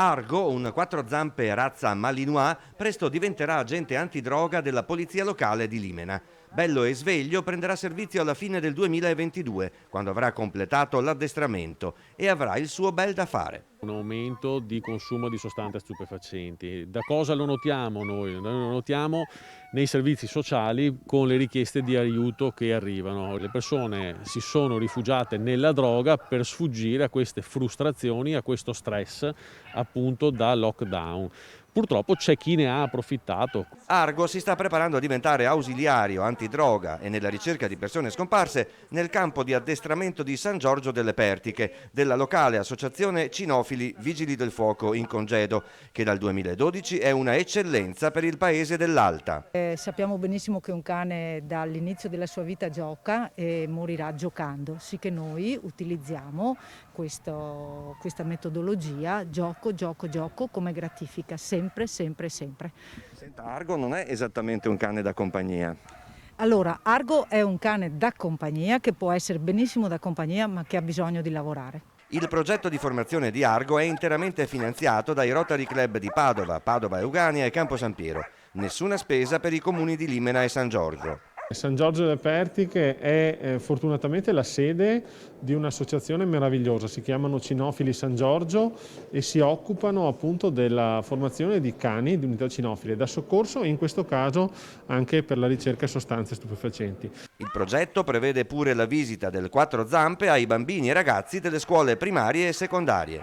Argo, un quattro zampe razza Malinois, presto diventerà agente antidroga della polizia locale di Limena. Bello e sveglio prenderà servizio alla fine del 2022, quando avrà completato l'addestramento e avrà il suo bel da fare. Un aumento di consumo di sostanze stupefacenti. Da cosa lo notiamo noi? Noi lo notiamo nei servizi sociali con le richieste di aiuto che arrivano. Le persone si sono rifugiate nella droga per sfuggire a queste frustrazioni, a questo stress appunto da lockdown. Purtroppo c'è chi ne ha approfittato. Argo si sta preparando a diventare ausiliario antidroga e nella ricerca di persone scomparse nel campo di addestramento di San Giorgio delle Pertiche, della locale associazione Cinofili Vigili del Fuoco in Congedo, che dal 2012 è una eccellenza per il paese dell'Alta. Sappiamo benissimo che un cane dall'inizio della sua vita gioca e morirà giocando, sì che noi utilizziamo questa metodologia gioco come gratifica, sempre. Senta, Argo non è esattamente un cane da compagnia. Allora, Argo è un cane da compagnia che può essere benissimo da compagnia ma che ha bisogno di lavorare. Il progetto di formazione di Argo è interamente finanziato dai Rotary Club di Padova, Padova Eugania e Campo San Piero. Nessuna spesa per i comuni di Limena e San Giorgio. San Giorgio delle Pertiche è fortunatamente la sede di un'associazione meravigliosa, si chiamano Cinofili San Giorgio e si occupano appunto della formazione di cani di unità cinofile da soccorso e in questo caso anche per la ricerca di sostanze stupefacenti. Il progetto prevede pure la visita del quattro zampe ai bambini e ragazzi delle scuole primarie e secondarie.